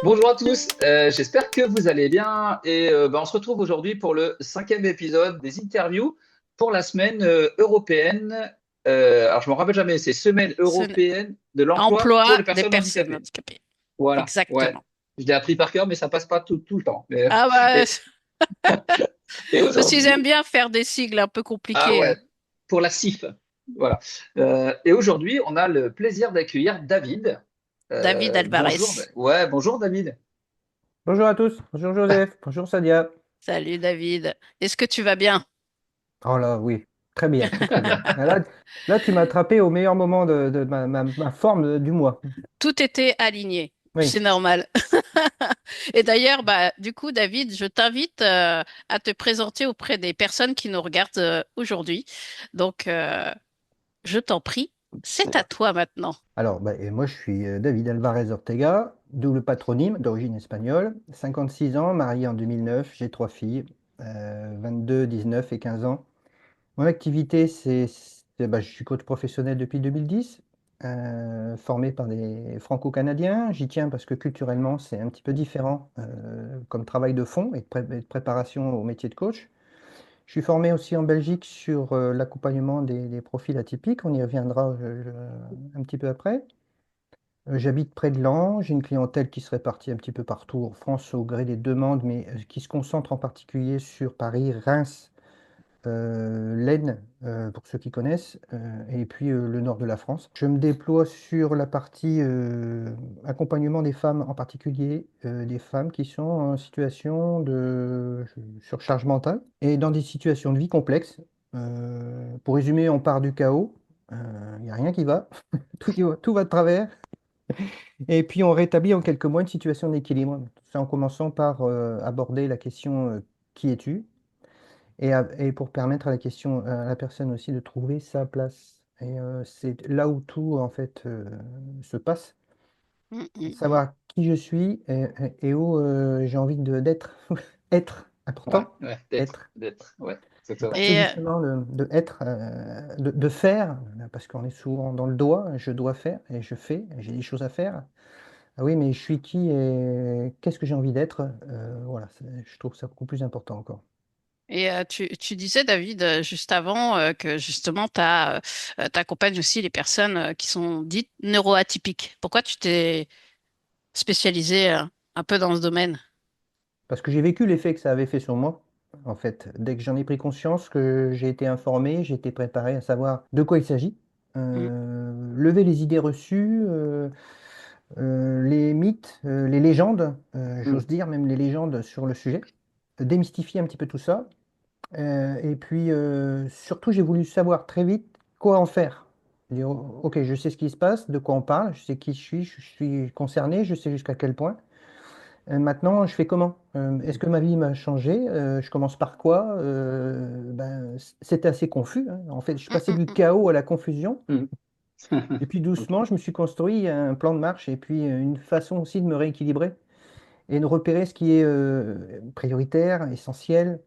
Bonjour à tous, j'espère que vous allez bien et on se retrouve aujourd'hui pour le cinquième épisode des interviews pour la semaine européenne. Alors je me rappelle jamais, c'est Semaine Ce n- européenne de l'emploi pour Emploi les des personnes personnes handicapées. handicapées. Voilà, ouais, Exactement. je l'ai appris par cœur, mais ça passe pas tout le temps. Ah bah, Et, et parce qu'ils aiment aujourd'hui, bien faire des sigles un peu ah compliqués, ouais, hein. pour la CIF, voilà. Et aujourd'hui, on a le plaisir d'accueillir David. David Bonjour, Alvarez. ouais, bonjour David. Bonjour à tous, bonjour Joseph, bonjour Sadia. Salut David. Est-ce que tu vas bien? Oh là, oui, très bien, très très bien. Là, tu m'as attrapé au meilleur moment de ma forme du mois. Tout était aligné. Oui, C'est normal. Et d'ailleurs, bah, du coup, David, je t'invite à te présenter auprès des personnes qui nous regardent aujourd'hui. Donc, je t'en prie, c'est à toi maintenant. alors et moi je suis David Alvarez Ortega, double patronyme d'origine espagnole, 56 ans, marié en 2009, j'ai trois filles, 22, 19 et 15 ans. Mon activité, je suis coach professionnel depuis 2010, formé par des Franco-Canadiens. J'y tiens parce que culturellement, c'est un petit peu différent comme travail de fond et de préparation au métier de coach. Je suis formé aussi en Belgique sur l'accompagnement des profils atypiques. On y reviendra un petit peu après. J'habite près de Lens. J'ai une clientèle qui se répartit un petit peu partout en France au gré des demandes, mais qui se concentre en particulier sur Paris, Reims, l'Aisne, pour ceux qui connaissent, et puis le nord de la France. Je me déploie sur la partie accompagnement des femmes, en particulier des femmes qui sont en situation de surcharge mentale et dans des situations de vie complexes. Pour résumer, on part du chaos, il n'y a rien qui va, tout va de travers, et puis on rétablit en quelques mois une situation d'équilibre. C'est en commençant par aborder la question qui es-tu? Et pour permettre à à la personne aussi de trouver sa place. Et c'est là où tout en fait se passe, Mm, mm, mm. savoir qui je suis et où j'ai envie d'être. Être, Ouais, important, ouais, être. ouais, Et exactement. passer Et justement de être, de faire, parce qu'on est souvent dans le doigt, je dois faire et je fais, et j'ai des choses à faire. Ah oui, mais je suis qui et qu'est-ce que j'ai envie d'être? Voilà, je trouve ça beaucoup plus important encore. tu disais, David, juste avant, que justement, t'accompagnes aussi les personnes qui sont dites neuroatypiques. Pourquoi tu t'es spécialisé un peu dans ce domaine? Parce que j'ai vécu l'effet que ça avait fait sur moi. En fait, dès que j'en ai pris conscience, que j'ai été informé, j'ai été préparé à savoir de quoi il s'agit, Mm, lever les idées reçues, les mythes, les légendes, Mm. j'ose dire même les légendes sur le sujet, démystifier un petit peu tout ça. Et puis surtout, j'ai voulu savoir très vite quoi en faire. Dire, ok, je sais ce qui se passe, de quoi on parle, je sais qui je suis concerné, je sais jusqu'à quel point. Maintenant, je fais comment? Est-ce que ma vie m'a changé? Je commence par quoi? C'était assez confus, hein. En fait, je suis mm, passé mm, du mm. chaos à la confusion. Mm. Et puis Ok. doucement, je me suis construit un plan de marche et puis une façon aussi de me rééquilibrer et de repérer ce qui est prioritaire, essentiel,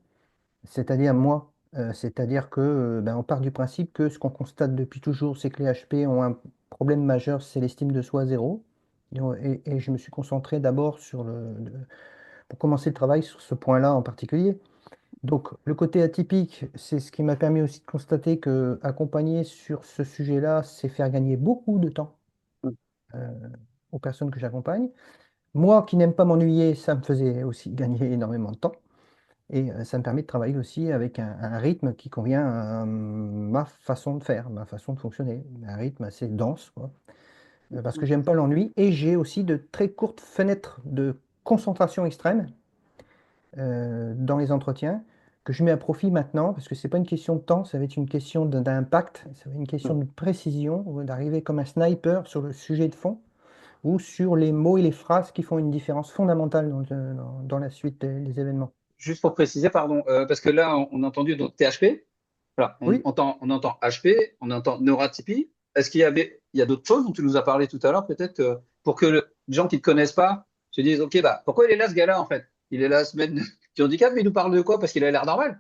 c'est-à-dire moi. C'est-à-dire que on part du principe que ce qu'on constate depuis toujours, c'est que les HP ont un problème majeur, c'est l'estime de soi zéro. Et je me suis concentré d'abord sur pour commencer le travail sur ce point-là en particulier. Donc, le côté atypique, c'est ce qui m'a permis aussi de constater que accompagner sur ce sujet-là, c'est faire gagner beaucoup de temps euh, aux personnes que j'accompagne. Moi, qui n'aime pas m'ennuyer, ça me faisait aussi gagner énormément de temps. Et ça me permet de travailler aussi avec un rythme qui convient à ma façon de faire, ma façon de fonctionner. Un rythme assez dense, quoi. Parce que j'aime pas l'ennui et j'ai aussi de très courtes fenêtres de concentration extrême dans les entretiens que je mets à profit maintenant, parce que c'est pas une question de temps, ça va être une question d'impact, ça va être une question de précision, d'arriver comme un sniper sur le sujet de fond ou sur les mots et les phrases qui font une différence fondamentale dans la suite des événements. Juste pour préciser, pardon, parce que là, on a entendu donc THP. Voilà, Oui, on entend HP, on entend neuroatypie. Est-ce il y a d'autres choses dont tu nous as parlé tout à l'heure, peut-être, pour que les gens qui ne te connaissent pas se disent, OK, bah, pourquoi il est là, ce gars-là, en fait? Il est là la semaine du handicap, mais il nous parle de quoi? Parce qu'il a l'air normal.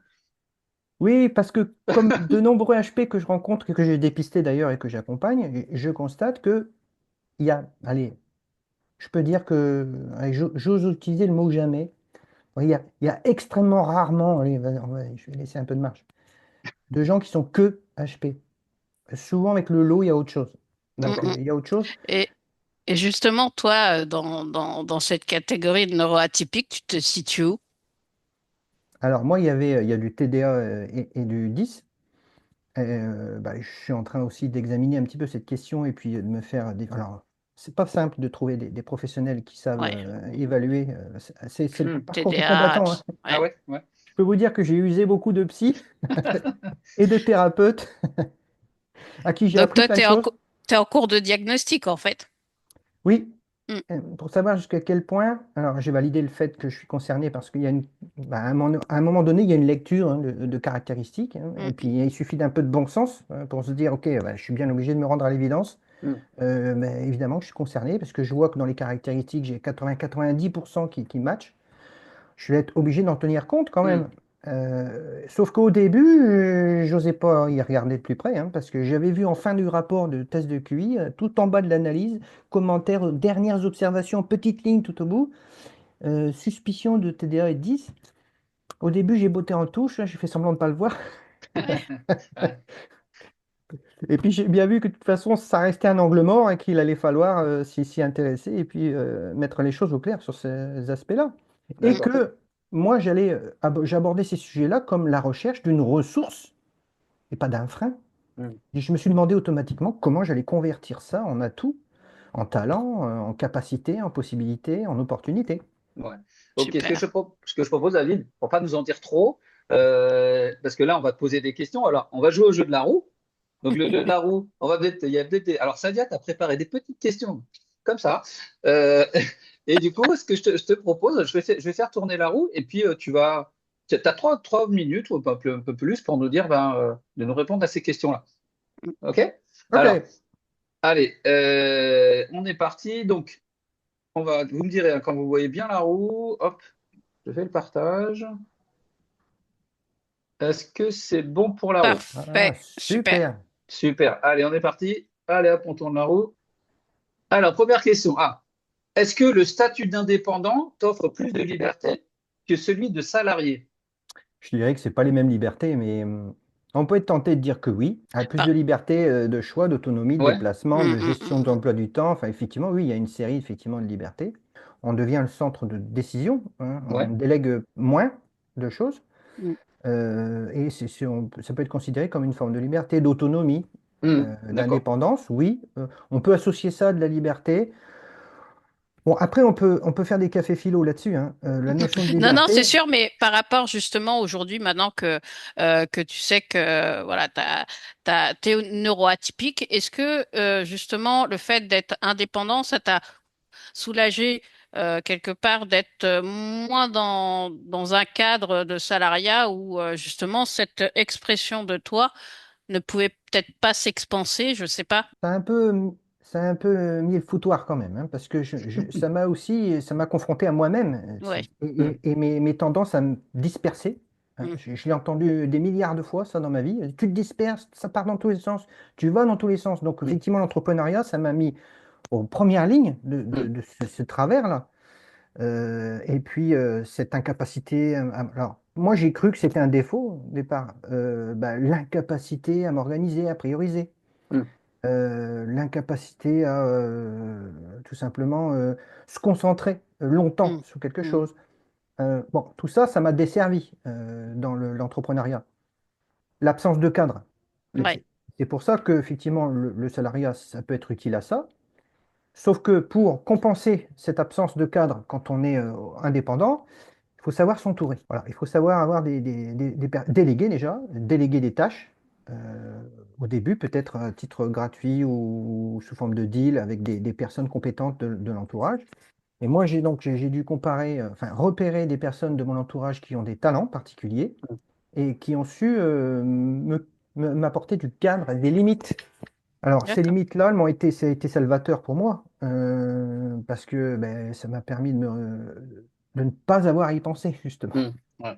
oui, parce que comme de nombreux HP que je rencontre et que j'ai dépisté d'ailleurs et que j'accompagne, je constate que il y a, allez, je peux dire que allez, j'ose utiliser le mot jamais. Il y a extrêmement rarement, allez, je vais laisser un peu de marge, de gens qui sont que HP. Souvent avec le lot, il y a autre chose. Mm, Donc mm. il y a autre chose. Et, et justement, toi, dans cette catégorie de neuroatypique, tu te situes où? Alors moi, il y a du TDA et du 10. Bah, je suis en train aussi d'examiner un petit peu cette question et puis de me faire des... Alors, c'est pas simple de trouver des professionnels qui savent Ouais, évaluer. C'est le Hmm. parcours du TDA, combattant, hein. Ah ouais. ouais, ouais. Je peux vous dire que j'ai usé beaucoup de psy et de thérapeutes à qui j'ai Donc appris toi, plein de choses. t'es en cours de diagnostic, en fait. Oui, Mm, pour savoir jusqu'à quel point, alors j'ai validé le fait que je suis concerné parce qu'il y a bah, à un moment donné, il y a une lecture hein, de caractéristiques, hein, et mm, puis il suffit d'un peu de bon sens pour se dire, ok, bah, je suis bien obligé de me rendre à l'évidence. Hmm. Mais évidemment, je suis concerné parce que je vois que dans les caractéristiques, j'ai 80-90% qui matchent. Je vais être obligé d'en tenir compte quand Hmm. même. Sauf qu'au début, j'osais pas y regarder de plus près, hein, parce que j'avais vu en fin du rapport de test de QI, tout en bas de l'analyse, commentaires, dernières observations, petite ligne tout au bout, suspicion de TDA et 10. Au début, j'ai botté en touche, là, j'ai fait semblant de ne pas le voir. ouais. Ouais, Et puis j'ai bien vu que de toute façon, ça restait un angle mort et qu'il allait falloir s'y intéresser et puis mettre les choses au clair sur ces aspects-là. Et d'accord. que moi, j'abordais ces sujets-là comme la recherche d'une ressource et pas d'un frein. Hmm. Et je me suis demandé automatiquement comment j'allais convertir ça en atout, en talent, en capacité, en possibilité, en opportunité. Ouais. Ok, Super. ce que je propose, David, pour pas nous en dire trop, parce que là, on va te poser des questions. Alors, on va jouer au jeu de la roue. Donc, le jeu de la roue, on va peut-être, il y a peut-être Alors, Sadia, tu as préparé des petites questions comme ça. Euh, et du coup, ce que je te propose, je vais faire tourner la roue et puis tu as trois minutes ou un peu plus pour nous dire, de nous répondre à ces questions-là. OK? Ok, Alors, allez, on est parti. Donc, vous me direz hein, quand vous voyez bien la roue, hop, je fais le partage. Est-ce que c'est bon pour la roue? voilà, Parfait. Super. super. Super. Allez, on est parti. Allez, hop, on tourne la roue. Alors, première question. Ah, est-ce que le statut d'indépendant t'offre plus de liberté que celui de salarié? Je dirais que c'est pas les mêmes libertés, mais on peut être tenté de dire que oui, à plus Ah, de liberté de choix, d'autonomie, de Ouais. déplacement, mm, de mm, gestion mm, de l'emploi du temps. Enfin, effectivement, oui, il y a une série effectivement de libertés. On devient le centre de décision, hein, on Ouais. délègue moins de choses, mm. et ça peut être considéré comme une forme de liberté, d'autonomie, D'accord. d'indépendance, oui. On peut associer ça à de la liberté. Bon, après, on peut faire des cafés philo là-dessus, hein. La notion de Non, non, c'est liberté, sûr, mais par rapport justement aujourd'hui, maintenant que tu sais que voilà, t'es neuroatypique, est-ce que justement le fait d'être indépendant, ça t'a soulagé quelque part d'être moins dans un cadre de salariat où justement cette expression de toi ne pouvait peut-être pas s'expanser, je sais pas. Ça a un peu, ça a un peu mis le foutoir quand même, hein, parce que ça m'a confronté à moi-même Ouais. Hmm. et mes tendances à me disperser, hein. Mm, Je l'ai entendu des milliards de fois, ça, dans ma vie. Tu te disperses, ça part dans tous les sens, tu vas dans tous les sens. Donc, Hmm. effectivement, l'entrepreneuriat, ça m'a mis aux premières lignes Hmm. de ce travers-là. Et puis, cette incapacité. Alors, moi, j'ai cru que c'était un défaut au départ, l'incapacité à m'organiser, à prioriser, Hmm. l'incapacité à tout simplement se concentrer longtemps mm, sur quelque mm. chose. Bon, tout ça, ça m'a desservi dans l'entrepreneuriat. L'absence de cadre. Et Ouais. c'est pour ça que, effectivement, le salariat, ça peut être utile à ça. Sauf que pour compenser cette absence de cadre quand on est indépendant, il faut savoir s'entourer. Voilà, il faut savoir avoir déléguer déjà, déléguer des tâches au début, peut-être à titre gratuit ou sous forme de deal avec des personnes compétentes de l'entourage. Et moi, j'ai dû comparer, enfin repérer des personnes de mon entourage qui ont des talents particuliers et qui ont su m'apporter du cadre, et des limites. Alors, ces D'accord. limites-là, ça a été salvateur pour moi, parce que ben, ça m'a permis de ne pas avoir à y penser, justement. Hmm. Ouais.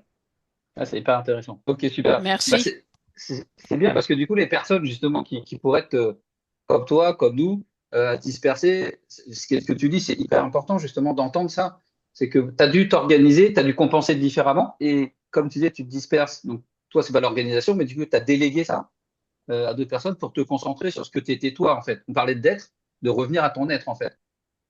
Ah, c'est hyper intéressant. Ok, super. Merci. C'est bien parce que du coup, les personnes justement qui pourraient être comme toi, comme nous, à se disperser. Ce que tu dis, c'est hyper important justement d'entendre ça. C'est que tu as dû t'organiser, tu as dû compenser différemment. Et comme tu disais, tu te disperses. Donc, toi, c'est pas l'organisation, mais du coup, tu as délégué ça à d'autres personnes pour te concentrer sur ce que tu étais toi, en fait. On parlait d'être, de revenir à ton être, en fait.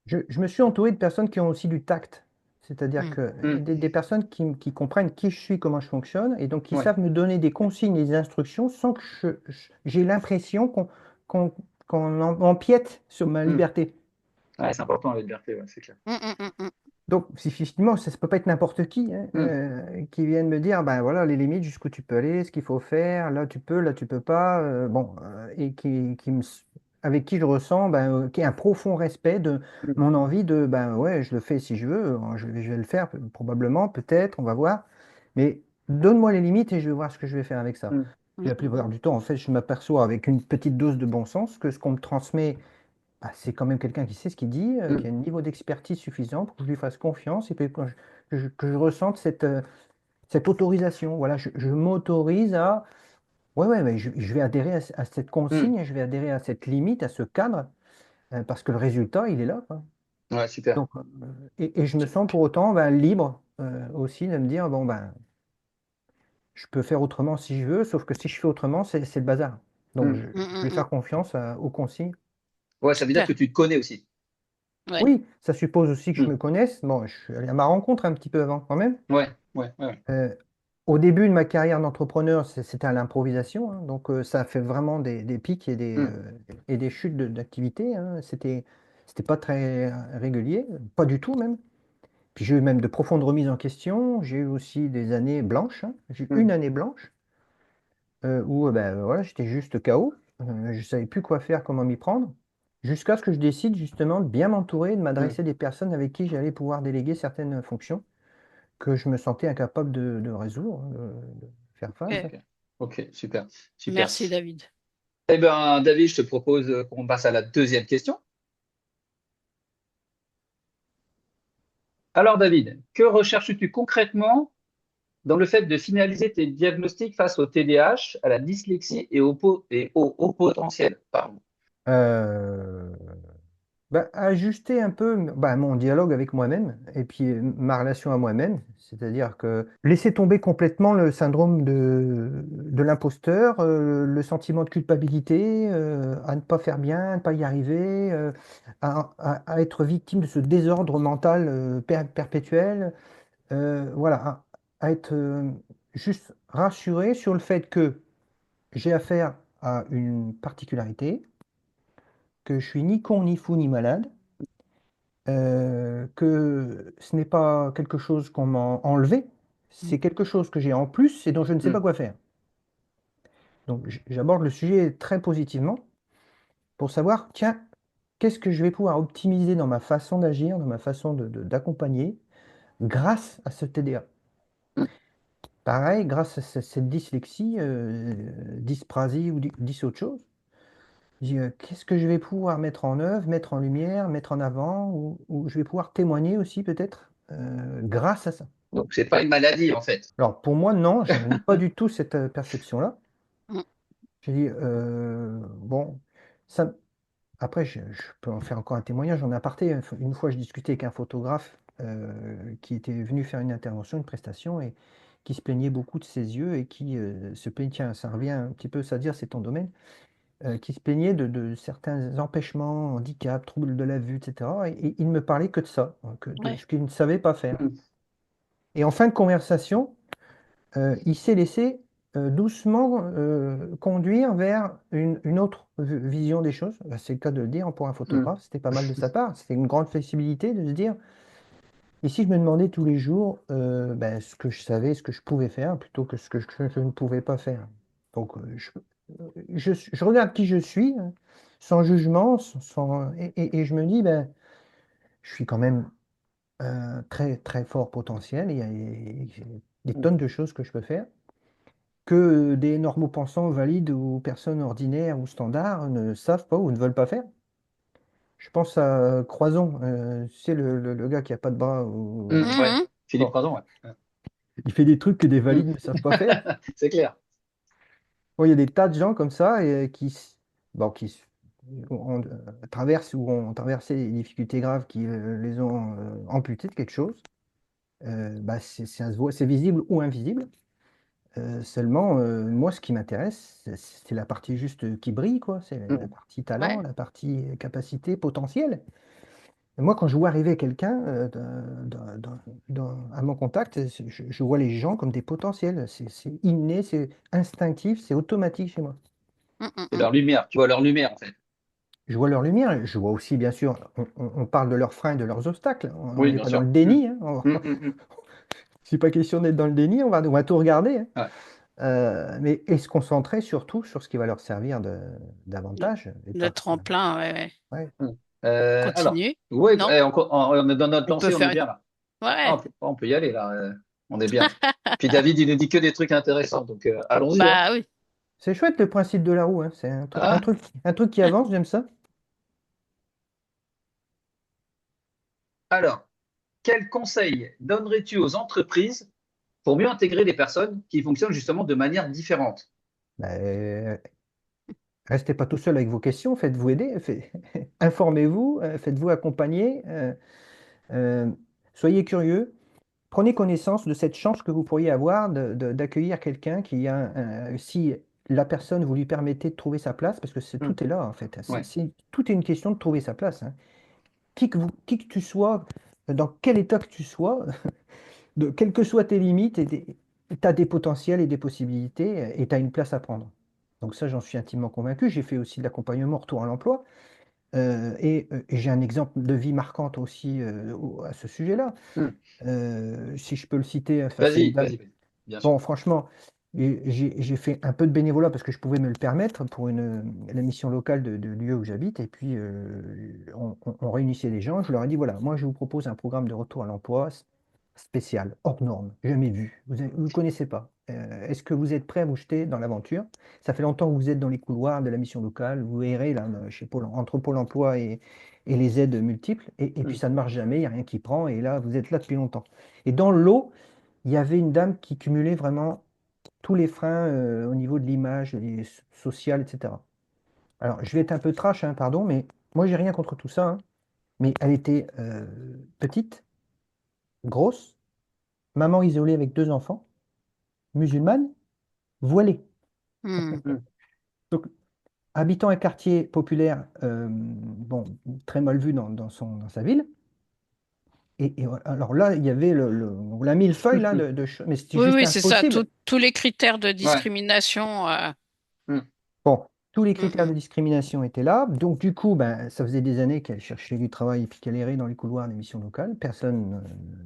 Je me suis entouré de personnes qui ont aussi du tact. C'est-à-dire Mm. que Mm. des personnes qui comprennent qui je suis, comment je fonctionne, et donc qui Ouais. savent me donner des consignes et des instructions sans que j'ai l'impression qu'on empiète sur ma Mm. liberté. Ouais, c'est important la liberté, ouais, c'est clair. Mm, mm, mm, mm. Donc, effectivement, ça ne peut pas être n'importe qui hein, Mm. qui vienne me dire, ben voilà, les limites, jusqu'où tu peux aller, ce qu'il faut faire, là tu peux pas, bon, et avec qui je ressens, qui a un profond respect de Mm. mon envie de, ben ouais, je le fais si je veux, je vais le faire probablement, peut-être, on va voir, mais donne-moi les limites et je vais voir ce que je vais faire avec ça. Mm. Puis la plupart du temps, en fait, je m'aperçois avec une petite dose de bon sens que ce qu'on me transmet c'est quand même quelqu'un qui sait ce qu'il dit, qui a Mm. un niveau d'expertise suffisant pour que je lui fasse confiance et puis que je ressente cette autorisation. Voilà, je m'autorise à. Ouais, ouais, ouais, je vais adhérer à cette Mm. consigne, je vais adhérer à cette limite, à ce cadre, parce que le résultat, il est là, quoi. Ouais, super. Donc, et je me sens pour autant libre aussi de me dire, bon, je peux faire autrement si je veux, sauf que si je fais autrement, c'est le bazar. Donc, Mm. Mm, je mm, vais mm. faire confiance aux consignes. Ouais, ça veut dire Super. que tu te connais aussi. Ouais. Oui, ça suppose aussi que je Mm. me connaisse. Bon, je suis allé à ma rencontre un petit peu avant quand même. Ouais, ouais, ouais, ouais. Euh, Au début de ma carrière d'entrepreneur, c'était à l'improvisation, hein. Donc ça a fait vraiment des pics Mm. et des chutes d'activité, hein. C'était pas très régulier, pas du tout même. Puis j'ai eu même de profondes remises en question. J'ai eu aussi des années blanches, hein. J'ai eu une Mm. année blanche où voilà, j'étais juste KO. Je savais plus quoi faire, comment m'y prendre. Jusqu'à ce que je décide justement de bien m'entourer, de Mm. m'adresser à des personnes avec qui j'allais pouvoir déléguer certaines fonctions que je me sentais incapable de résoudre, de faire face. Ok. Ok, ok, super, super. Merci, David. Eh bien, David, je te propose qu'on passe à la deuxième question. Alors, David, que recherches-tu concrètement dans le fait de finaliser tes diagnostics face au TDAH, à la dyslexie et au haut potentiel? Pardon. Euh, Ajuster un peu mon dialogue avec moi-même et puis ma relation à moi-même, c'est-à-dire que laisser tomber complètement le syndrome de l'imposteur, le sentiment de culpabilité, à ne pas faire bien, à ne pas y arriver, à être victime de ce désordre mental perpétuel, voilà, à être juste rassuré sur le fait que j'ai affaire à une particularité, que je suis ni con, ni fou, ni malade, que ce n'est pas quelque chose qu'on m'a enlevé, Mm. c'est quelque chose que j'ai en plus et dont je ne sais pas Mm. quoi faire. Donc j'aborde le sujet très positivement pour savoir, tiens, qu'est-ce que je vais pouvoir optimiser dans ma façon d'agir, dans ma façon d'accompagner, grâce à ce TDA. Mm. Pareil, grâce à cette dyslexie, dysprasie ou dys autre chose, qu'est-ce que je vais pouvoir mettre en œuvre, mettre en lumière, mettre en avant, ou je vais pouvoir témoigner aussi peut-être grâce à ça. Donc, c'est pas une maladie, en fait. Alors pour moi, non, je n'ai pas du tout cette perception-là. Mm. J'ai dit, bon, ça, après, je peux en faire encore un témoignage en aparté. Une fois, je discutais avec un photographe qui était venu faire une intervention, une prestation, et qui se plaignait beaucoup de ses yeux et qui se plaignait, tiens, ça revient un petit peu, ça à dire, c'est ton domaine, qui se plaignait de certains empêchements, handicaps, troubles de la vue, etc. Et il ne me parlait que de ça, hein, que de Ouais. ce qu'il ne savait pas faire. Mm. Et en fin de conversation, il s'est laissé doucement conduire vers une autre vision des choses. C'est le cas de le dire pour un Mm. photographe, c'était pas mal de sa part. C'était une grande flexibilité de se dire, et si je me demandais tous les jours ce que je savais, ce que je pouvais faire, plutôt que ce que je ne pouvais pas faire. Donc je regarde qui je suis, hein, sans jugement, et je me dis, je suis quand même un très très fort potentiel, et j'ai des Mm. tonnes de choses que je peux faire que des normaux pensants valides ou personnes ordinaires ou standards ne savent pas ou ne veulent pas faire. Je pense à Croizon, tu sais, le gars qui a pas de bras. Ouais, Mhm. Philippe Bon, Razon, ouais. il fait des trucs que des Mm. valides ne savent pas faire. C'est clair. Bon, il y a des tas de gens comme ça et bon, traverse ou ont traversé des difficultés graves qui les ont amputés de quelque chose, bah, ça se voit, c'est visible ou invisible. Seulement, moi, ce qui m'intéresse, c'est la partie juste qui brille, quoi. C'est la Mm. partie talent, Ouais. la partie capacité, potentiel. Et moi, quand je vois arriver quelqu'un à mon contact, je vois les gens comme des potentiels. C'est inné, c'est instinctif, c'est automatique chez moi. Mm, mm, C'est mm. leur lumière, tu vois leur lumière en fait. Je vois leur lumière. Je vois aussi, bien sûr, on parle de leurs freins, de leurs obstacles. On Oui, n'est bien pas dans sûr. le Mm. déni, hein. Mm. C'est pas question d'être dans le déni, on va tout regarder, hein. Ouais. Mais et se concentrer surtout sur ce qui va leur servir Le, davantage. Et le pas, tremplin, ouais, ouais. ouais. Mm. Alors, Continue. oui, Non? on est dans notre On peut lancée, on est faire une. bien là. Ah, Ouais. on peut y aller là, on est bien. Puis David, il nous dit que des trucs intéressants, donc allons-y, hein. Bah oui. C'est chouette le principe de la roue, hein. C'est Ah, un truc qui avance, j'aime ça. alors, quels conseils donnerais-tu aux entreprises pour mieux intégrer des personnes qui fonctionnent justement de manière différente? Bah, restez pas tout seul avec vos questions, faites-vous aider, informez-vous, faites-vous accompagner, euh, soyez curieux, prenez connaissance de cette chance que vous pourriez avoir d'accueillir quelqu'un qui a, si la personne, vous lui permettez de trouver sa place, parce que Mm. tout est là en fait, Ouais. tout est une question de trouver sa place, hein. Qui que tu sois, dans quel état que tu sois, quelles que soient tes limites, tu as des potentiels et des possibilités et tu as une place à prendre. Donc ça, j'en suis intimement convaincu. J'ai fait aussi de l'accompagnement retour à l'emploi et j'ai un exemple de vie marquante aussi à ce sujet-là. Mm. Si je peux le citer face à une Vas-y, dame. vas-y, vas-y. Bien sûr. Bon, franchement, j'ai fait un peu de bénévolat parce que je pouvais me le permettre pour la mission locale de lieu où j'habite. Et puis, on réunissait les gens. Je leur ai dit, voilà, moi, je vous propose un programme de retour à l'emploi spécial, hors norme, jamais vu. Vous ne connaissez pas. Est-ce que vous êtes prêts à vous jeter dans l'aventure? Ça fait longtemps que vous êtes dans les couloirs de la mission locale. Vous errez là, entre Pôle emploi et les aides multiples. Et puis, Mm. ça ne marche jamais. Il n'y a rien qui prend. Et là, vous êtes là depuis longtemps. Et dans l'eau, il y avait une dame qui cumulait vraiment tous les freins au niveau de l'image, sociale, etc. Alors, je vais être un peu trash, hein, pardon, mais moi, j'ai rien contre tout ça, hein. Mais elle était petite, grosse, maman isolée avec deux enfants, musulmane, voilée. Hmm. Mm. Donc, habitant un quartier populaire, bon, très mal vu dans sa ville. Et alors là, il y avait on l'a mis le feuille là, mais c'était Oui, juste oui, c'est ça. impossible. Tous les critères de Ouais. discrimination. Mm. Bon, tous les Mm, critères mm. de discrimination étaient là. Donc, du coup, ben, ça faisait des années qu'elle cherchait du travail et puis qu'elle errait dans les couloirs des missions locales. Personne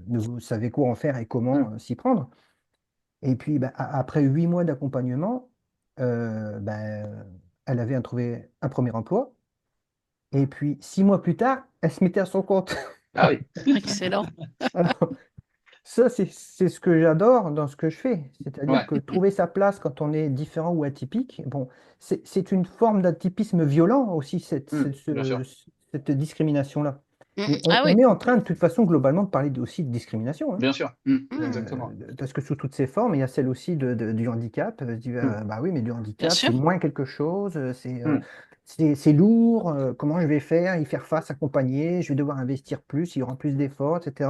ne savait quoi en faire et comment Mm. s'y prendre. Et puis, ben, après 8 mois d'accompagnement, ben, elle avait trouvé un premier emploi. Et puis, 6 mois plus tard, elle se mettait à son compte. Ah oui. Excellent. Alors, ça, c'est ce que j'adore dans ce que je fais. C'est-à-dire Ouais. que trouver sa place quand on est différent ou atypique, bon, c'est une forme d'atypisme violent aussi, Mm. Bien sûr. cette discrimination-là. Mm, mm. Mais on, Ah oui, on est en train, complet. de toute façon, globalement, de parler aussi de discrimination, hein. Bien sûr. Mm. Mm. Exactement. Parce que sous toutes ses formes, il y a celle aussi du handicap. Je dis, Mm. bah oui, mais du Bien handicap, sûr. c'est moins quelque chose, Mm. c'est lourd, comment je vais faire, y faire face, accompagner, je vais devoir investir plus, il y aura plus d'efforts, etc.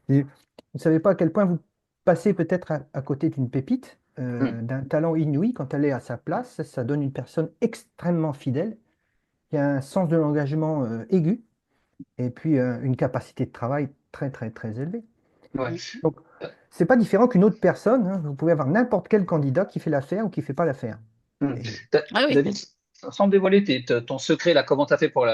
Et vous ne savez pas à quel point vous passez peut-être à côté d'une pépite, Mm. d'un talent inouï quand elle est à sa place. Ça donne une personne extrêmement fidèle, qui a un sens de l'engagement aigu, et puis une capacité de travail très, très, très élevée. Ouais. Mm. Donc, c'est pas différent qu'une autre personne, hein. Vous pouvez avoir n'importe quel candidat qui fait l'affaire ou qui fait pas l'affaire. Mm. Et Ah oui. David, sans dévoiler ton secret, là, comment tu as fait pour,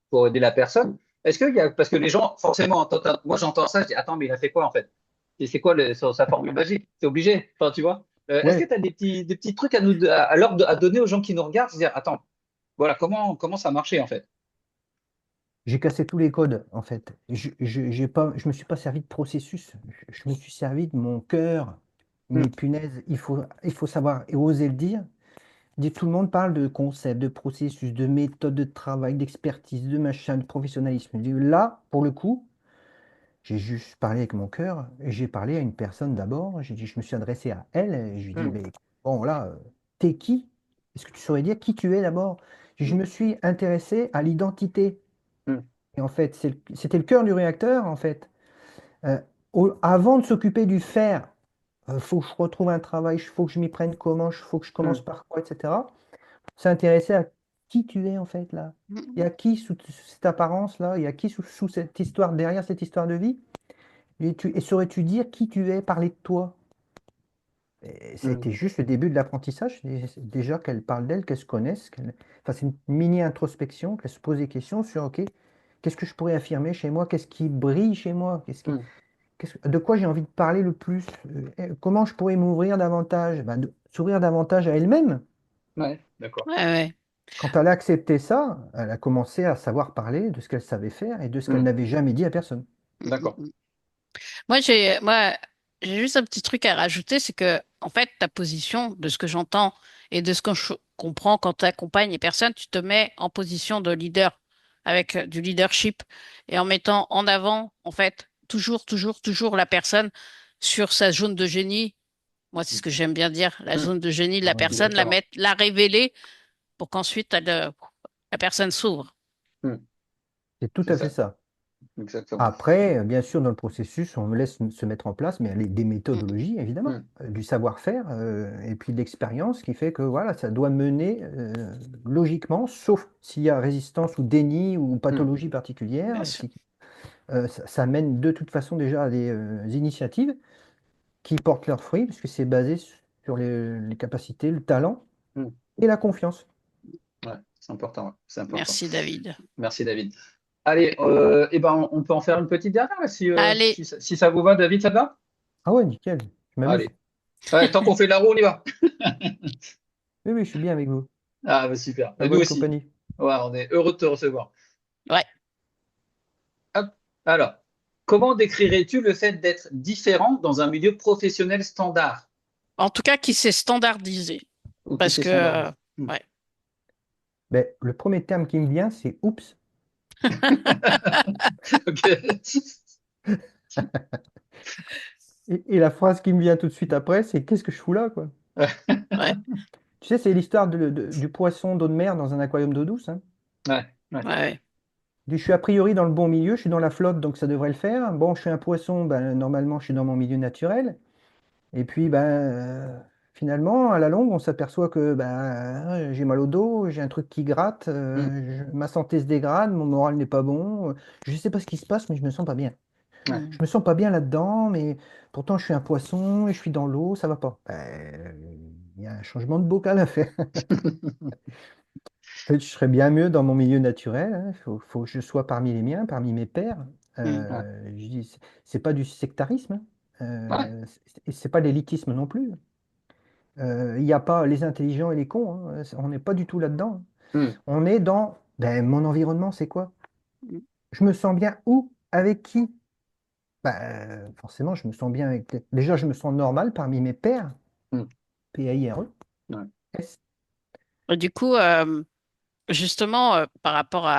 pour aider la personne, est-ce qu'il y a, parce que les gens, forcément, moi j'entends ça, je dis, attends, mais il a fait quoi en fait? Et c'est quoi sa formule magique? C'est obligé, enfin, tu vois. Est-ce que ouais, tu as des petits trucs à donner aux gens qui nous regardent, c'est-à-dire, attends, voilà, comment ça marchait en fait? j'ai cassé tous les codes, en fait. Je me suis pas servi de processus. Je me suis servi de mon cœur. Mais Mm. punaise, il faut savoir et oser le dire. Tout le monde parle de concepts, de processus, de méthode de travail, d'expertise, de machin, de professionnalisme. Là, pour le coup, j'ai juste parlé avec mon cœur et j'ai parlé à une personne d'abord. Je me suis adressé à elle et je lui ai dit, Mm. mais bon, là, t'es qui? Est-ce que tu saurais dire qui tu es d'abord? Je me suis intéressé à l'identité. Mm. Et en fait, c'était le cœur du réacteur, en fait. Euh, Avant de s'occuper du faire, il faut que je retrouve un travail, il faut que je m'y prenne comment, il faut que je commence Mm. par quoi, etc. S'intéresser à qui tu es, en fait, là. Il y a qui sous cette apparence-là, il y a qui sous cette histoire, derrière cette histoire de vie. Et saurais-tu dire qui tu es, parler de toi? Et ça a Mm. été juste le début de l'apprentissage. Déjà qu'elles parlent d'elles, qu'elles se connaissent, enfin, c'est une mini-introspection, qu'elles se posent des questions sur, OK, qu'est-ce que je pourrais affirmer chez moi? Qu'est-ce qui brille chez moi? Mm. De quoi j'ai envie de parler le plus? Comment je pourrais m'ouvrir davantage? Ben, s'ouvrir davantage à elle-même. Ouais, d'accord. Ouais, ouais. Quand elle a accepté ça, elle a commencé à savoir parler de ce qu'elle savait faire et de ce qu'elle Mm. n'avait jamais dit à personne. Mm, mm, D'accord. mm. J'ai juste un petit truc à rajouter, c'est que, en fait, ta position, de ce que j'entends et de ce que je comprends quand tu accompagnes les personnes, tu te mets en position de leader, avec du leadership et en mettant en avant, en fait, toujours, toujours, toujours la personne sur sa zone de génie. Moi, c'est ce que j'aime bien dire, la Mm. zone de génie de Ah la ouais, personne, Exactement. la révéler pour qu'ensuite la personne s'ouvre. Mm. c'est tout C'est à fait ça. ça. Exactement. Après, bien sûr, dans le processus, on me laisse se mettre en place, mais il y a des Mm, méthodologies, évidemment, Mm. du savoir-faire, et puis de l'expérience qui fait que voilà, ça doit mener logiquement, sauf s'il y a résistance ou déni ou Mm. pathologie particulière, bien sûr. ça mène de toute façon déjà à des initiatives qui portent leurs fruits, puisque c'est basé sur les capacités, le talent Mm. et la confiance. Ouais, c'est important. Ouais. C'est important. Merci, David. Merci, David. Allez, eh ben, on peut en faire une petite dernière là, Allez, si ça vous va, David, ça te va? Ah ouais, nickel, je m'amuse. Allez. Ouais, tant qu'on fait la roue, on y va. Oui, oui, je suis bien avec vous. Ah, bah, super. La Et nous bonne aussi. compagnie. Ouais, on est heureux de te recevoir. ouais. Hop. Alors, comment décrirais-tu le fait d'être différent dans un milieu professionnel standard En tout cas, qui s'est standardisé. ou qui Parce s'est que, standardisé? Hmm. ouais. Ben, le premier terme qui me vient, c'est oups. Ok. Et la phrase qui me vient tout de suite après, c'est qu'est-ce que je fous là, quoi? Ouais, Tu sais, c'est l'histoire du poisson d'eau de mer dans un aquarium d'eau douce, hein. Ouais, ouais. ouais. Je suis a priori dans le bon milieu, je suis dans la flotte, donc ça devrait le faire. Bon, je suis un poisson, ben, normalement, je suis dans mon milieu naturel. Et puis, ben, finalement, à la longue, on s'aperçoit que ben, j'ai mal au dos, j'ai un truc qui gratte, Hmm. ma santé se dégrade, mon moral n'est pas bon. Je ne sais pas ce qui se passe, mais je me sens pas bien. Ouais. Mm. Je me sens pas bien là-dedans, mais pourtant je suis un poisson et je suis dans l'eau, ça va pas. Il y a un changement de bocal à faire. En fait, je serais bien mieux dans mon milieu naturel, hein. Faut que je sois parmi les miens, parmi mes pairs. Mm. Ouais. Je dis, c'est pas du sectarisme, hein. Ouais. C'est pas de l'élitisme non plus. Il n'y a pas les intelligents et les cons, hein. On n'est pas du tout là-dedans. Hmm. On est dans ben, mon environnement, c'est quoi? Mm. Je me sens bien où? Avec qui? Forcément, je me sens bien avec. Déjà, je me sens normal parmi mes pairs, Hmm. PAIRE. Ouais. S. Et du coup, justement, par rapport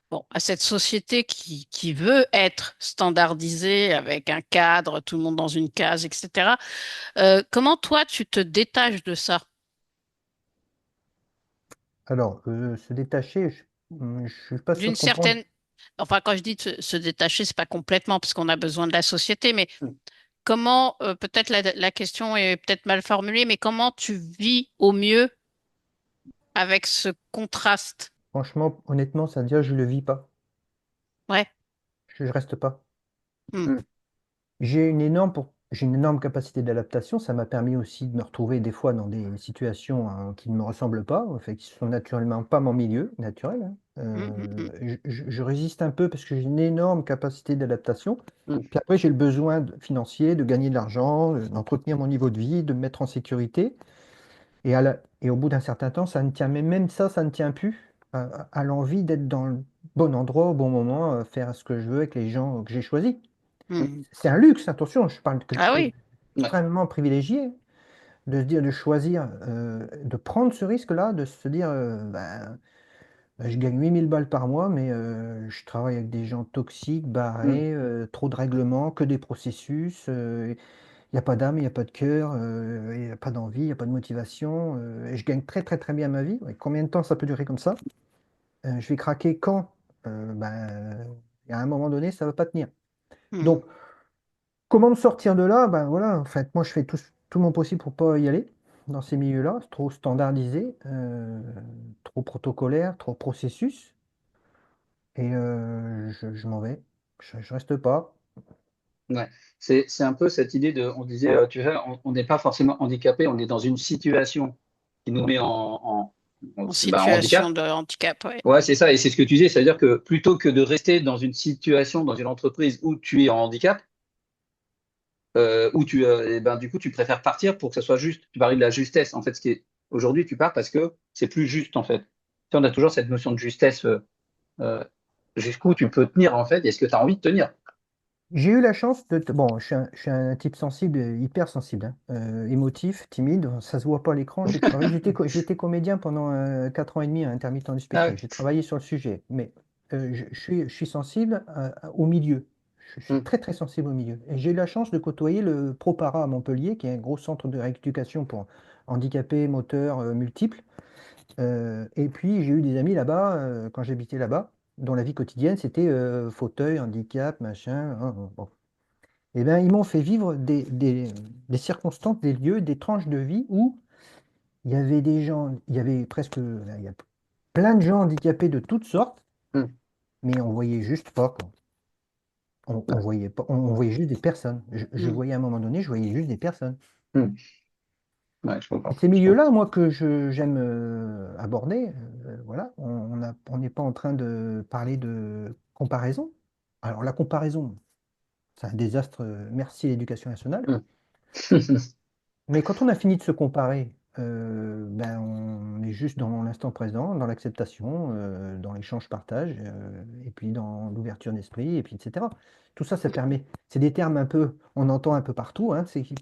bon, à cette société qui veut être standardisée avec un cadre, tout le monde dans une case, etc., comment toi, tu te détaches de ça? Alors, se détacher, je suis pas sûr D'une de comprendre. certaine, enfin, quand je dis de se détacher, c'est pas complètement parce qu'on a besoin de la société, mais Hmm. comment, peut-être la question est peut-être mal formulée, mais comment tu vis au mieux avec ce contraste? Franchement, honnêtement, ça veut dire que je le vis pas. Ouais. Je reste pas. Hmm. Hmm. J'ai une énorme capacité d'adaptation. Ça m'a permis aussi de me retrouver des fois dans des situations hein, qui ne me ressemblent pas, en fait, qui sont naturellement pas mon milieu naturel, hein. Hmm, hmm, hmm. Je résiste un peu parce que j'ai une énorme capacité d'adaptation. Hmm. Puis après, j'ai le besoin financier, de gagner de l'argent, d'entretenir mon niveau de vie, de me mettre en sécurité. Et au bout d'un certain temps, ça ne tient, mais même ça, ça ne tient plus à l'envie d'être dans le bon endroit au bon moment, faire ce que je veux avec les gens que j'ai choisis. Hmm. C'est un luxe, attention, je parle de quelque Ah chose oui. Ouais. d'extrêmement privilégié, de se dire, de choisir, de prendre ce risque-là, de se dire, je gagne 8 000 balles par mois, mais je travaille avec des gens toxiques, Hmm. barrés, trop de règlements, que des processus. Il n'y a pas d'âme, il n'y a pas de cœur, il n'y a pas d'envie, il n'y a pas de motivation. Et je gagne très très très bien ma vie. Et combien de temps ça peut durer comme ça? Je vais craquer quand? Ben, à un moment donné, ça ne va pas tenir. Mhm. Donc, comment me sortir de là? Ben voilà, en fait, moi je fais tout mon possible pour pas y aller dans ces milieux-là. C'est trop standardisé, trop protocolaire, trop processus. Et je m'en vais. Je reste pas. Ouais. C'est un peu cette idée de, on disait, tu sais, on n'est pas forcément handicapé, on est dans une situation qui nous met En en situation handicap. de handicap, ouais. Ouais, c'est ça, et c'est ce que tu disais, c'est-à-dire que plutôt que de rester dans une situation, dans une entreprise où tu es en handicap, où eh ben, du coup, tu préfères partir pour que ça soit juste. Tu parlais de la justesse. En fait, aujourd'hui, tu pars parce que c'est plus juste, en fait. Tu sais, on a toujours cette notion de justesse, euh, jusqu'où tu peux tenir, en fait, et est-ce que tu as envie de tenir? J'ai eu la chance de... Bon, je suis un type sensible, hyper sensible, hein, émotif, timide, ça se voit pas à l'écran. J'ai travaillé, j'étais comédien pendant 4 ans et demi, intermittent du Ah spectacle. J'ai travaillé sur le sujet, mais je suis sensible au milieu. Je suis oui. très très sensible au milieu. Et j'ai eu la chance de côtoyer le ProPara à Montpellier, qui est un gros centre de rééducation pour handicapés moteurs multiples. Et puis j'ai eu des amis là-bas, quand j'habitais là-bas, dont la vie quotidienne c'était fauteuil, handicap, machin, hein, bon. Eh bien, ils m'ont fait vivre des circonstances, des lieux, des tranches de vie où il y avait des gens, il y avait presque, il y a plein de gens handicapés de toutes sortes, Mm. mais on voyait juste pas, quoi. On Ouais. voyait pas, on voyait juste des personnes. Je Mhm. voyais à un moment donné, je voyais juste des personnes. Mm. Ouais, je Et comprends. ces Je comprends. milieux-là, moi, que j'aime aborder, voilà, on n'est pas en train de parler de comparaison. Alors, la comparaison, c'est un désastre, merci l'éducation nationale. Mm. Mais quand on a fini de se comparer, ben on est juste dans l'instant présent, dans l'acceptation, dans l'échange-partage, et puis dans l'ouverture d'esprit, et puis etc. Tout ça, ça permet. C'est des termes un peu, on entend un peu partout, hein, c'est qui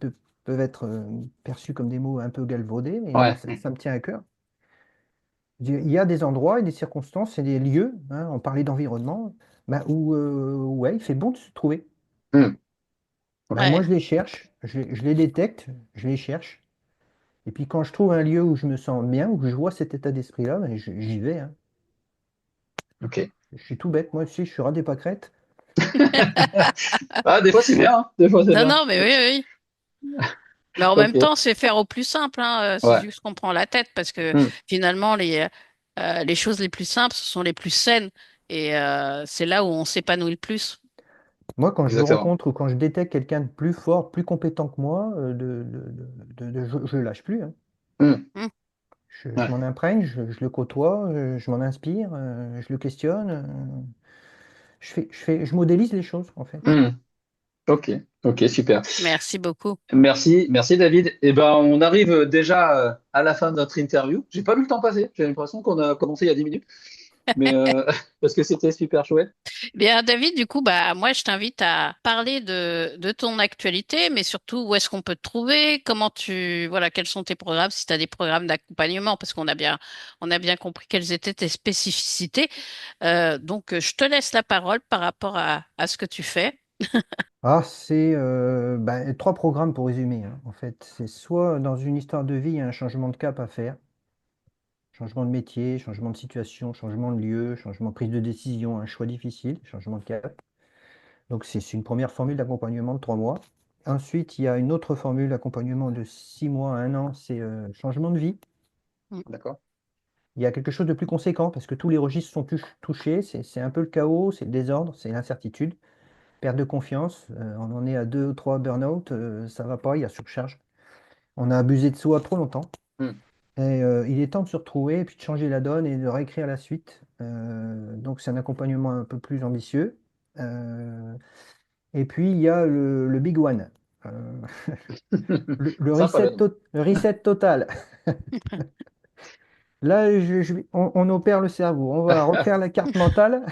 peuvent être perçus comme des mots un peu galvaudés, mais moi, Ouais. ça me tient à cœur. Il y a des endroits et des circonstances et des lieux, hein, on parlait d'environnement, ben, où ouais, il fait bon de se trouver. Mm. Ben, Ouais. moi, Ouais. je les cherche, je les détecte, je les cherche. Et puis quand je trouve un lieu où je me sens bien, où je vois cet état d'esprit-là, ben, j'y vais, hein. Ok. Je suis tout bête, moi, tu sais, je suis ras des pâquerettes. Ah, des fois, c'est bien, hein. Des fois, c'est Non, bien. non, mais oui, oui. Mais en même Ok. temps, c'est faire au plus simple, hein. C'est Ouais. juste qu'on prend la tête parce que Mm. finalement, les choses les plus simples, ce sont les plus saines. Et c'est là où on s'épanouit le plus. Moi, quand je Exactement. rencontre ou quand je détecte quelqu'un de plus fort, plus compétent que moi, je ne lâche plus, hein. Mm. Mm. Je Ouais. m'en imprègne, je le côtoie, je m'en inspire, je le questionne. Je modélise les choses, en fait. Mm. Mm. Ok. Ok, super. Merci beaucoup. Merci, merci David. Eh ben, on arrive déjà à la fin de notre interview. J'ai pas vu le temps passer. J'ai l'impression qu'on a commencé il y a 10 minutes, mais parce que c'était super chouette. Bien, David, du coup, bah, moi, je t'invite à parler de ton actualité, mais surtout, où est-ce qu'on peut te trouver, voilà, quels sont tes programmes, si tu as des programmes d'accompagnement, parce on a bien compris quelles étaient tes spécificités. Donc, je te laisse la parole par rapport à ce que tu fais. Ah, c'est ben, 3 programmes pour résumer, hein. En fait, c'est soit dans une histoire de vie, il y a un changement de cap à faire. Changement de métier, changement de situation, changement de lieu, changement de prise de décision, un choix difficile, changement de cap. Donc c'est une première formule d'accompagnement de 3 mois. Ensuite, il y a une autre formule d'accompagnement de 6 mois à 1 an, c'est changement de vie. Mm. D'accord. Il y a quelque chose de plus conséquent parce que tous les registres sont touchés. C'est un peu le chaos, c'est le désordre, c'est l'incertitude, perte de confiance. On en est à 2 ou 3 burn-out, ça va pas, il y a surcharge. On a abusé de soi trop longtemps. Hmm. Et il est temps de se retrouver et puis de changer la donne et de réécrire la suite. Donc c'est un accompagnement un peu plus ambitieux. Euh, et puis il y a le big one. Euh, Sympa là. le reset total. Là, on opère le cerveau. On va refaire la carte mentale.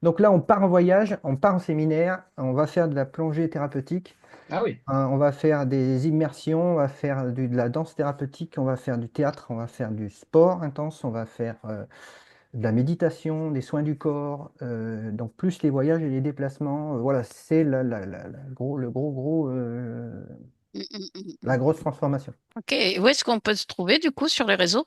Donc là, on part en voyage, on part en séminaire, on va faire de la plongée thérapeutique. Ah oui. Hein, on va faire des immersions, on va faire de la danse thérapeutique, on va faire du théâtre, on va faire du sport intense, on va faire de la méditation, des soins du corps, donc plus les voyages et les déplacements. Voilà, c'est Mm, mm, mm, la mm. grosse transformation. Ok. Et où est-ce qu'on peut se trouver du coup sur les réseaux?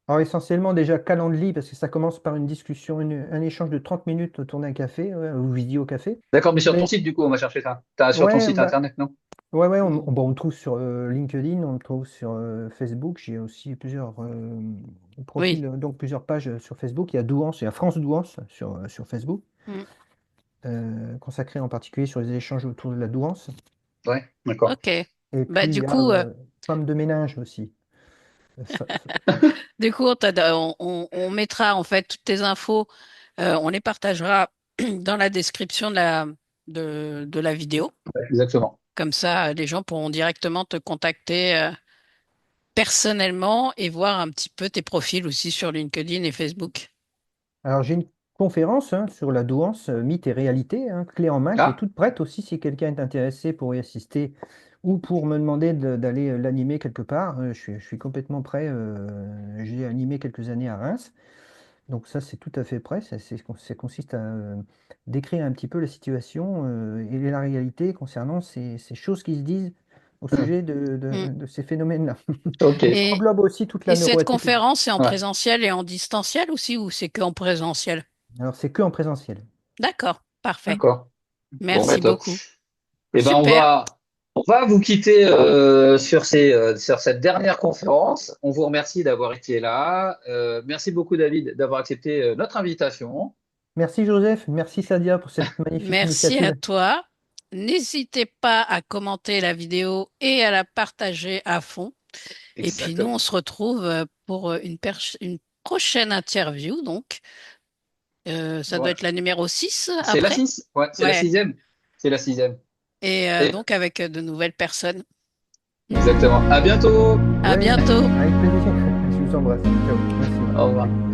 Alors essentiellement déjà Calendly, parce que ça commence par une discussion, un échange de 30 minutes autour d'un café, ou vidéo café. D'accord, mais sur ton Mais site, du coup, on va chercher ça. T'as sur ton ouais, site bah, internet, non? ouais, Mm. bon, on me trouve sur LinkedIn, on me trouve sur Facebook. J'ai aussi plusieurs Oui. profils, donc plusieurs pages sur Facebook. Il y a Douance, il y a France Douance sur Facebook, Mm. consacrée en particulier sur les échanges autour de la douance. Ouais, d'accord. Ok. Et Bah, puis il y a Femmes de ménage aussi. du coup, on mettra en fait toutes tes infos, on les partagera dans la description de la vidéo. Ouais, exactement. Comme ça, les gens pourront directement te contacter personnellement et voir un petit peu tes profils aussi sur LinkedIn et Facebook. Alors, j'ai une conférence sur la douance, mythe et réalité, clé en main, qui est Ah, toute prête aussi si quelqu'un est intéressé pour y assister ou pour me demander d'aller l'animer quelque part. Je suis complètement prêt. J'ai animé quelques années à Reims, donc ça, c'est tout à fait prêt. Ça consiste à décrire un petit peu la situation et la réalité concernant ces choses qui se disent au hmm, sujet Mm. de ces phénomènes-là. ok. Ça Et, englobe aussi toute et la cette neuroatypie. conférence est en Ouais, présentiel et en distanciel aussi, ou c'est que en présentiel? Alors, c'est que en présentiel. D'accord, parfait. d'accord. Bon, bah, Merci top. beaucoup. Eh ben, Super. on va vous quitter sur cette dernière conférence. On vous remercie d'avoir été là. Merci beaucoup, David, d'avoir accepté notre invitation. Merci Joseph, merci Sadia pour cette magnifique Merci à initiative. toi. N'hésitez pas à commenter la vidéo et à la partager à fond. Et puis nous, Exactement. on se retrouve pour une prochaine interview. Donc, ça doit Ouais. être la numéro 6 C'est la après. 6. Ouais, c'est la Ouais. sixième. C'est la sixième. Et Et, donc avec de nouvelles personnes. exactement. À bientôt. À Oui, bientôt. avec plaisir. Je vous embrasse. Ciao, merci. Au revoir.